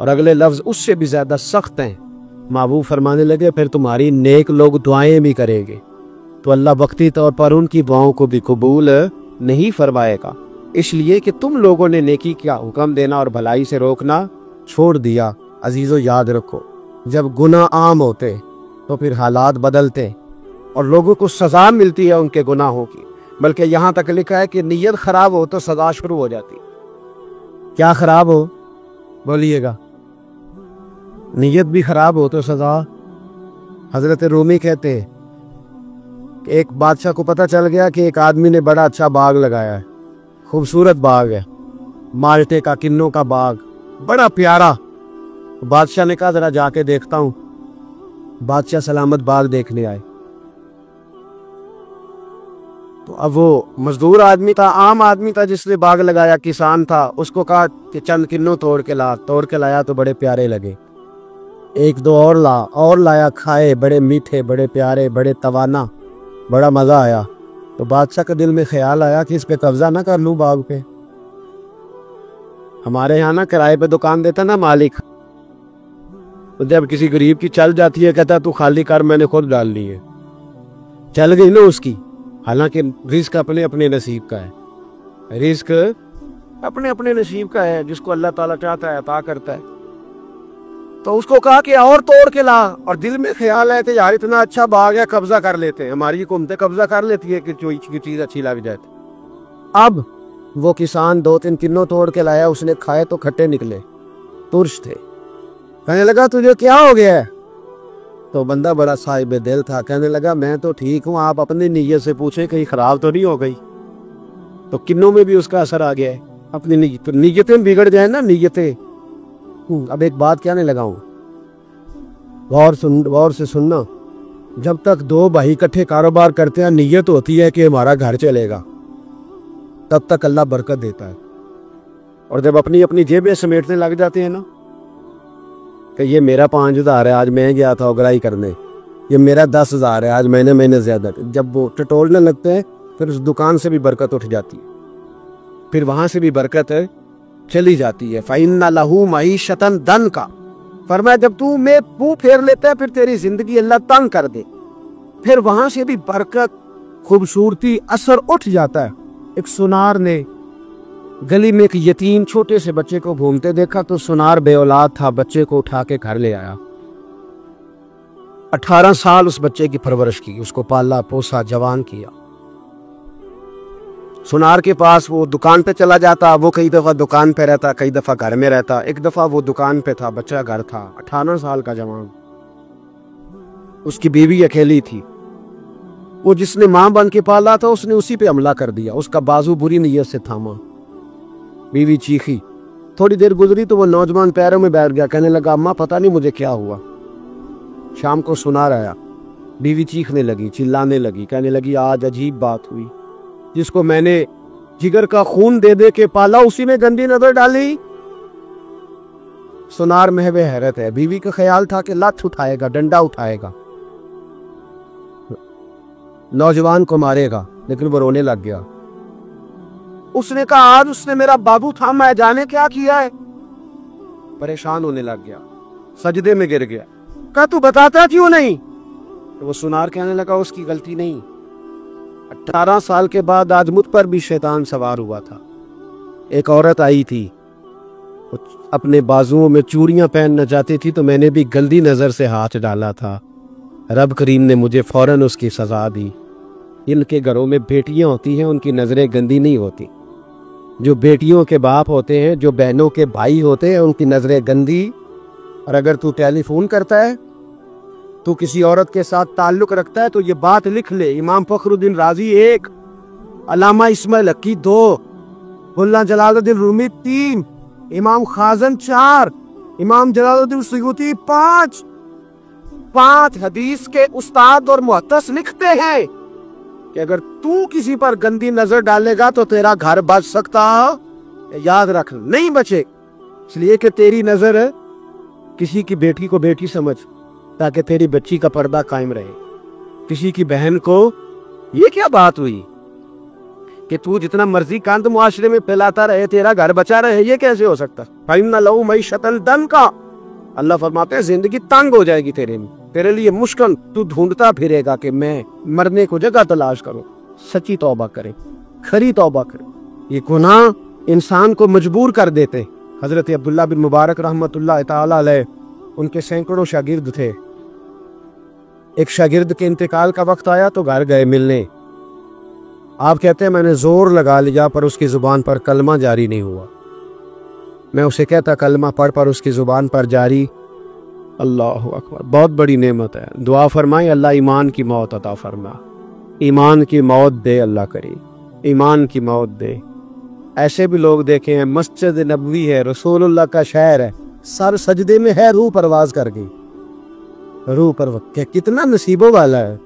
اور اگلے لفظ اس سے بھی زیادہ سخت ہیں۔ محبوب فرمانے لگے پھر تمہاری نیک لوگ دعائیں بھی کریں گے تو اللہ وقتی طور پر ان کی دعاؤں کو بھی قبول نہیں فرمائے گا، اس لیے کہ تم لوگوں نے نیکی کا حکم دینا اور بھلائی سے روکنا چھوڑ دیا۔ عزیزو یاد رکھو، جب گناہ عام ہوتے تو پھر حالات بدلتے اور لوگوں کو سزا ملتی ہے ان کے گناہوں کی، بلکہ یہاں تک لکھا ہے کہ نیت خراب ہو تو سزا شروع ہو جاتی۔ کیا خراب ہو؟ بولیے گا۔ نیت بھی خراب ہو تو سزا۔ حضرت رومی کہتے ہیں کہ ایک بادشاہ کو پتہ چل گیا کہ ایک آدمی نے بڑا اچھا باغ لگایا ہے، خوبصورت باغ ہے، مالٹے کا، کنوں کا باغ، بڑا پیارا۔ بادشاہ نے کہا ذرا جا کے دیکھتا ہوں۔ بادشاہ سلامت باغ دیکھنے آئے تو اب وہ مزدور آدمی تھا، عام آدمی تھا جس نے باغ لگایا، کسان تھا، اس کو کہا کہ چند کنوں توڑ کے لایا تو بڑے پیارے لگے۔ ایک دو اور لایا، کھائے، بڑے میٹھے، بڑے پیارے، بڑے توانا، بڑا مزہ آیا۔ تو بادشاہ کے دل میں خیال آیا کہ اس پہ قبضہ نہ کر لوں باغ پہ۔ ہمارے یہاں نا کرائے پہ دکان دیتا نا مالک، جب کسی غریب کی چل جاتی ہے کہتا تو خالی کر، میں نے خود ڈال لی ہے، چل گئی نا اس کی۔ حالانکہ رزق اپنے اپنے نصیب کا ہے، رزق اپنے اپنے نصیب کا ہے، جس کو اللہ تعالیٰ چاہتا ہے عطا کرتا ہے۔ تو اس کو کہا کہ اور توڑ کے لا، اور دل میں خیال ہے کہ یار اتنا اچھا باغ ہے، قبضہ کر لیتے ہیں، ہماری حکومتیں قبضہ کر لیتی ہے کہ کوئی چیز اچھی لگ جائے۔ اب وہ کسان 2-3 کنوں توڑ کے لایا، اس نے کھائے تو کھٹے نکلے، ترش تھے۔ کہنے لگا تجھے کیا ہو گیا ہے؟ تو بندہ بڑا صاحب دل تھا، کہنے لگا میں تو ٹھیک ہوں، آپ اپنی نیت سے پوچھیں کہیں خراب تو نہیں ہو گئی۔ تو کنوں میں بھی اس کا اثر آ گیا ہے، اپنی نیتیں بگڑ جائیں نا، نیتیں۔ اب ایک بات کہنے لگا ہوں، غور سے سننا، جب تک دو بھائی اکٹھے کاروبار کرتے ہیں، نیت ہوتی ہے کہ ہمارا گھر چلے گا، تب تک اللہ برکت دیتا ہے۔ اور جب اپنی اپنی جیبیں سمیٹنے لگ جاتے ہیں نا کہ یہ میرا 5,000 ہے، آج میں گیا تھا اگرائی کرنے، یہ میرا 10,000 ہے، آج میں نے زیادہ، جب وہ ٹٹولنے لگتے ہیں پھر اس دکان سے بھی برکت اٹھ جاتی ہے، پھر وہاں سے بھی برکت چلی جاتی ہے۔ فَإِنَّ لَهُ مَعِيشَةً ضَنْكَ، فرمایا جب تو میں منہ پھیر لیتا ہے پھر تیری زندگی اللہ تنگ کر دے، پھر وہاں سے بھی برکت، خوبصورتی، اثر اٹھ جاتا ہے۔ ایک سونار نے گلی میں ایک یتیم چھوٹے سے بچے کو گھومتے دیکھا تو سونار بے اولاد تھا، بچے کو اٹھا کے گھر لے آیا، 18 سال اس بچے کی پرورش کی، اس کو پالا پوسا، جوان کیا۔ سونار کے پاس وہ دکان پہ چلا جاتا، وہ کئی دفعہ دکان پہ رہتا، کئی دفعہ گھر میں رہتا، ایک دفعہ وہ دکان پہ تھا، بچہ گھر تھا، 18 سال کا جوان، اس کی بیوی اکیلی تھی، وہ جس نے ماں بن کے پالا تھا اس نے اسی پہ حملہ کر دیا، اس کا بازو بری نیت سے تھاما، بیوی چیخی، تھوڑی دیر گزری تو وہ نوجوان پیروں میں بیٹھ گیا، کہنے لگا اماں پتہ نہیں مجھے کیا ہوا۔ شام کو سونار آیا، بیوی چیخنے لگی، چلانے لگی، کہنے لگی آج عجیب بات ہوئی، جس کو میں نے جگر کا خون دے دے کے پالا اسی میں گندی نظر ڈالی۔ سونار محو حیرت ہے، بیوی کا خیال تھا کہ لت اٹھائے گا، ڈنڈا اٹھائے گا، نوجوان کو مارے گا، لیکن وہ رونے لگ گیا۔ اس نے کہا آج اس نے میرا بابو تھا، میں جانے کیا کیا ہے، پریشان ہونے لگ گیا، سجدے میں گر گیا، کہا تو بتاتا کیوں نہیں؟ تو وہ سونار کہنے لگا اس کی غلطی نہیں، 18 سال کے بعد آج مجھ پر بھی شیطان سوار ہوا تھا۔ ایک عورت آئی تھی، اپنے بازوؤں میں چوڑیاں پہننا چاہتی تھی تو میں نے بھی گندی نظر سے ہاتھ ڈالا تھا، رب کریم نے مجھے فوراً اس کی سزا دی۔ ان کے گھروں میں بیٹیاں ہوتی ہیں، ان کی نظریں گندی نہیں ہوتی، جو بیٹیوں کے باپ ہوتے ہیں، جو بہنوں کے بھائی ہوتے ہیں، ان کی نظریں گندی۔ اور اگر تو ٹیلی فون کرتا ہے، تو کسی عورت کے ساتھ تعلق رکھتا ہے تو یہ بات لکھ لے، امام فخر الدین رازی 1، علامہ اسماعیل حقی 2، ملا جلال الدین رومی 3، امام خازن 4، امام جلال الدین سیوطی 5 حدیث کے استاد اور محدث لکھتے ہیں کہ اگر تو کسی پر گندی نظر ڈالے گا تو تیرا گھر بچ سکتا، یاد رکھ نہیں بچے، اس لیے کہ تیری نظر کسی کی بیٹی کو بیٹی سمجھ تاکہ تیری بچی کا پردہ قائم رہے، کسی کی بہن کو، یہ کیا بات ہوئی، کہ تو جتنا مرضی کاند معاشرے میں پھیلاتا رہے تیرا گھر بچا رہے، یہ کیسے ہو سکتا؟ فَإِنَّ لَهُ مَعِيشَةً ضَنْكًا، اللہ فرماتے ہیں زندگی تنگ ہو جائے گی تیرے لیے مشکل، تو ڈھونڈتا پھرے گا کہ میں مرنے کو جگہ تلاش کروں۔ سچی توبہ کرے، کھری توبہ کرے۔ یہ گناہ انسان کو مجبور کر دیتے۔ حضرت عبداللہ بن مبارک رحمۃ اللہ تعالی علیہ، ان کے سینکڑوں شاگرد تھے۔ ایک شاگرد کے انتقال کا وقت آیا تو گھر گئے ملنے۔ آپ کہتے ہیں میں نے زور لگا لیا پر اس کی زبان پر کلمہ جاری نہیں ہوا۔ میں اسے کہتا کلمہ پڑھ پر اس کی زبان پر جاری۔ اللہ اکبر، بہت بڑی نعمت ہے۔ دعا فرمائیں اللہ ایمان کی موت عطا فرما، ایمان کی موت دے اللہ کرے، ایمان کی موت دے۔ ایسے بھی لوگ دیکھے ہیں، مسجد نبوی ہے، رسول اللہ کا شہر ہے، سر سجدے میں ہے، روح پرواز کر گئی، روح پرواز۔ کتنا نصیبوں والا ہے،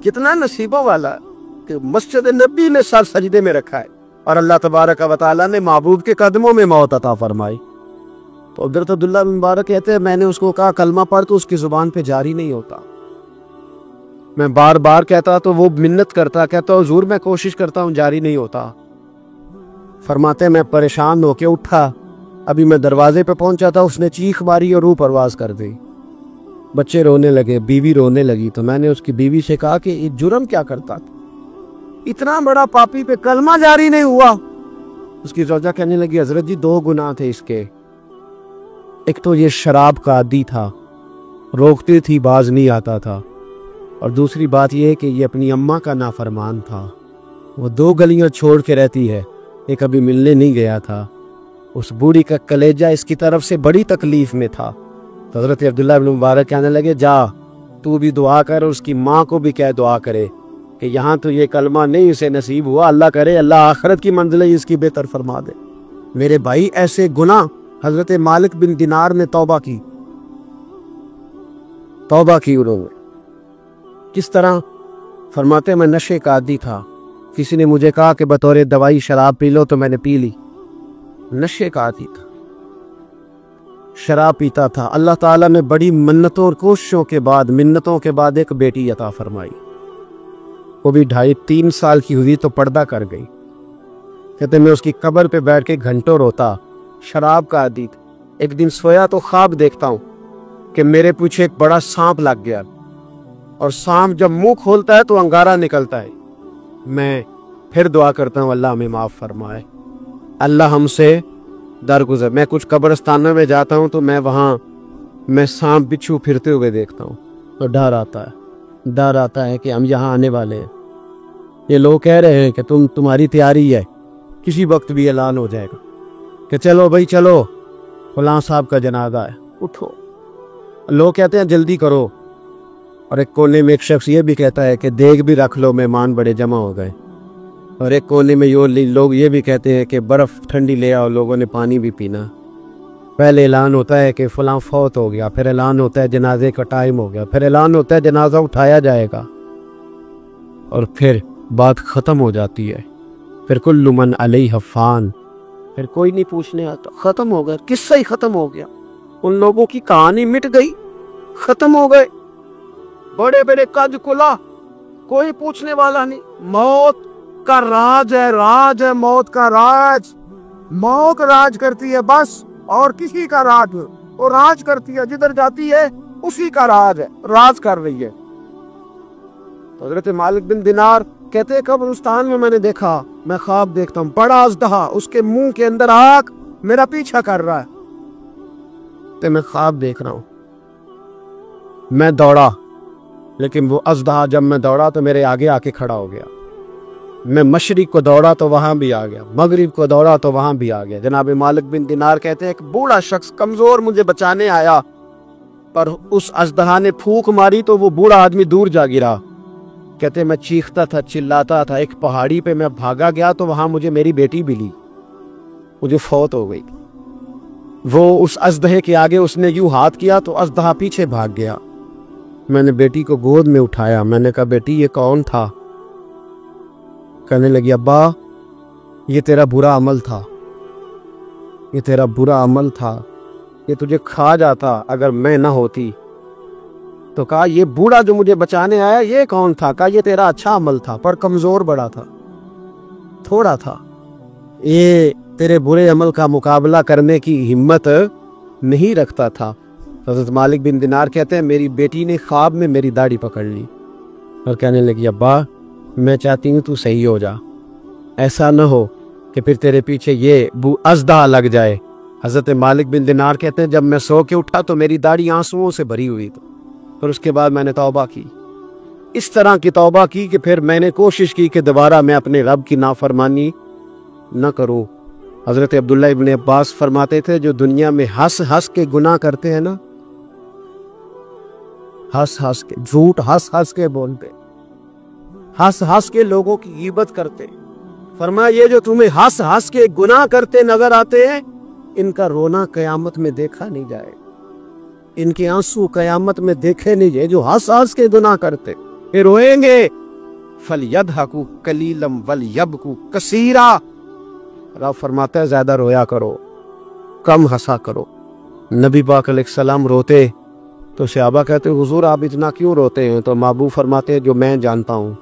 کتنا نصیبوں والا ہے کہ مسجد نبی نے سر سجدے میں رکھا ہے اور اللہ تبارک و تعالیٰ نے محبوب کے قدموں میں موت عطا فرمائی۔ تو حضرت عبداللہ بن مبارک کہتے ہیں میں نے اس کو کہا کلمہ پڑھ تو اس کی زبان پہ جاری نہیں ہوتا۔ میں بار بار کہتا تو وہ منت کرتا، کہتا حضور میں کوشش کرتا ہوں جاری نہیں ہوتا۔ فرماتے ہیں میں پریشان ہو کے اٹھا، ابھی میں دروازے پہ پہنچا تھا، اس نے چیخ ماری اور روح پرواز کر دی۔ بچے رونے لگے، بیوی رونے لگی، تو میں نے اس کی بیوی سے کہا کہ یہ جرم کیا کرتا تھا، اتنا بڑا پاپی پہ کلمہ جاری نہیں ہوا۔ اس کی زوجہ کہنے لگی حضرت جی دو گناہ تھے اس کے، ایک تو یہ شراب کا عادی تھا، روکتی تھی باز نہیں آتا تھا، اور دوسری بات یہ کہ یہ اپنی اماں کا نافرمان تھا، وہ 2 گلیاں چھوڑ کے رہتی ہے، یہ کبھی ملنے نہیں گیا تھا۔ اس بوڑھی کا کلیجہ اس کی طرف سے بڑی تکلیف میں تھا۔ تو حضرت عبداللہ بن مبارک کہنے لگے جا تو بھی دعا کر اور اس کی ماں کو بھی کہہ دعا کرے کہ یہاں تو یہ کلمہ نہیں اسے نصیب ہوا، اللہ کرے اللہ آخرت کی منزلیں اس کی بہتر فرما دے۔ میرے بھائی ایسے گناہ حضرت مالک بن دینار نے توبہ کی انہوں نے۔ کس طرح؟ فرماتے میں نشے کا عادی تھا، کسی نے مجھے کہا کہ بطور دوائی شراب پی لو تو میں نے پی لی، نشے کا عادی تھا، شراب پیتا تھا۔ اللہ تعالیٰ نے بڑی منتوں اور کوششوں کے بعد، منتوں کے بعد ایک بیٹی عطا فرمائی، وہ بھی 2.5-3 سال کی ہوئی تو پردہ کر گئی۔ کہتے میں اس کی قبر پہ بیٹھ کے گھنٹوں روتا، شراب کا عادی تھا۔ ایک دن سویا تو خواب دیکھتا ہوں کہ میرے پیچھے ایک بڑا سانپ لگ گیا، اور سانپ جب منہ کھولتا ہے تو انگارہ نکلتا ہے۔ میں پھر دعا کرتا ہوں اللہ ہمیں معاف فرمائے، اللہ ہم سے درگزر۔ میں کچھ قبرستانوں میں جاتا ہوں تو میں سانپ بچھو پھرتے ہوئے دیکھتا ہوں تو ڈر آتا ہے کہ ہم یہاں آنے والے ہیں۔ یہ لوگ کہہ رہے ہیں کہ تمہاری تیاری ہے، کسی وقت بھی اعلان ہو جائے گا کہ چلو بھائی چلو فلاں صاحب کا جنازہ ہے، اٹھو۔ لوگ کہتے ہیں جلدی کرو، اور ایک کونے میں ایک شخص یہ بھی کہتا ہے کہ دیگ بھی رکھ لو، مہمان بڑے جمع ہو گئے، اور ایک کونے میں لوگ یہ بھی کہتے ہیں کہ برف ٹھنڈی لے آؤ، لوگوں نے پانی بھی پینا۔ پہلے اعلان ہوتا ہے کہ فلاں فوت ہو گیا، پھر اعلان ہوتا ہے جنازے کا ٹائم ہو گیا، پھر اعلان ہوتا ہے جنازہ اٹھایا جائے گا، اور پھر بات ختم ہو جاتی ہے۔ پھر کل من علیہ فان، پھر کوئی نہیں پوچھنے آتا، ختم ہو گیا، قصہ ہی ختم ہو گیا، ان لوگوں کی کہانی مٹ گئی، ختم ہو گئے، بڑے بڑے قد کلا، کوئی پوچھنے والا نہیں۔ موت کا راج ہے موت کا راج، موت راج کرتی ہے بس، اور کسی کا راج وہ راج کرتی ہے، جدھر جاتی ہے اسی کا راج ہے، راج کر رہی ہے۔ تو حضرت مالک بن دینار کہتے ہیں قبرستان میں میں نے دیکھا، میں خواب دیکھتا ہوں بڑا اژدہا، اس کے منہ کے اندر آگ میرا پیچھا کر رہا ہے، تو میں خواب دیکھ رہا ہوں۔ میں دوڑا، لیکن وہ اژدہا جب میں دوڑا تو میرے آگے آ کے کھڑا ہو گیا۔ میں مشرق کو دوڑا تو وہاں بھی آ گیا، مغرب کو دوڑا تو وہاں بھی آ گیا۔ جناب مالک بن دینار کہتے ہیں ایک بوڑھا شخص کمزور مجھے بچانے آیا، پر اس اژدہا نے پھونک ماری تو وہ بوڑھا آدمی دور جا گرا۔ کہتے میں چیختا تھا، چلاتا تھا، ایک پہاڑی پہ میں بھاگا گیا تو وہاں مجھے میری بیٹی ملی، مجھے فوت ہو گئی۔ وہ اس اژدہے کے آگے اس نے یوں ہاتھ کیا تو اژدہا پیچھے بھاگ گیا۔ میں نے بیٹی کو گود میں اٹھایا، میں نے کہا بیٹی یہ کون تھا؟ کہنے لگی ابا یہ تیرا برا عمل تھا، یہ تیرا برا عمل تھا، یہ تجھے کھا جاتا اگر میں نہ ہوتی۔ تو کہا یہ بوڑھا جو مجھے بچانے آیا یہ کون تھا؟ کہا یہ تیرا اچھا عمل تھا پر کمزور بڑا تھا۔ تھوڑا تھا، یہ تیرے برے عمل کا مقابلہ کرنے کی ہمت نہیں رکھتا تھا۔ حضرت مالک بن دینار کہتے ہیں میری بیٹی نے خواب میں میری داڑھی پکڑ لی اور کہنے لگی ابا میں چاہتی ہوں تو صحیح ہو جا، ایسا نہ ہو کہ پھر تیرے پیچھے یہ بو ازدہ لگ جائے۔ حضرت مالک بن دینار کہتے ہیں جب میں سو کے اٹھا تو میری داڑھی آنسوؤں سے بھری ہوئی تھی، اور اس کے بعد میں نے توبہ کی، اس طرح کی توبہ کی کہ پھر میں نے کوشش کی کہ دوبارہ میں اپنے رب کی نافرمانی نہ کروں۔ حضرت عبداللہ ابن عباس فرماتے تھے جو دنیا میں ہنس ہنس کے گناہ کرتے ہیں نا، ہنس ہنس کے جھوٹ ہنس ہنس کے بولتے، ہنس ہنس کے لوگوں کی غیبت کرتے، فرمایا یہ جو تمہیں ہنس ہنس کے گناہ کرتے نظر آتے ہیں ان کا رونا قیامت میں دیکھا نہیں جائے، ان کے آنسو قیامت میں دیکھے نہیں جائے۔ جو ہنس ہنس کے گناہ کرتے پھر روئیں گے، فَلْيَضْحَكُوا قَلِيلًا وَلْيَبْكُوا كَثِيرًا، رب فرماتا ہے زیادہ رویا کرو کم ہنسا کرو۔ نبی پاک علیہ السلام روتے تو صحابہ کہتے حضور آپ اتنا کیوں روتے ہیں؟ تو محبوب فرماتے ہیں جو میں جانتا ہوں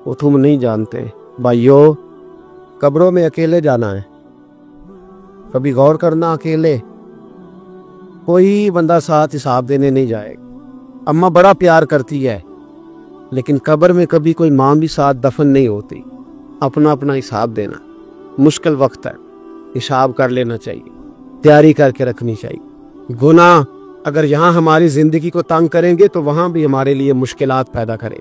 وہ تم نہیں جانتے۔ بھائیو قبروں میں اکیلے جانا ہے، کبھی غور کرنا، اکیلے کوئی بندہ ساتھ حساب دینے نہیں جائے۔ اماں بڑا پیار کرتی ہے لیکن قبر میں کبھی کوئی ماں بھی ساتھ دفن نہیں ہوتی، اپنا اپنا حساب دینا مشکل وقت ہے، حساب کر لینا چاہیے، تیاری کر کے رکھنی چاہیے۔ گناہ اگر یہاں ہماری زندگی کو تنگ کریں گے تو وہاں بھی ہمارے لیے مشکلات پیدا کریں۔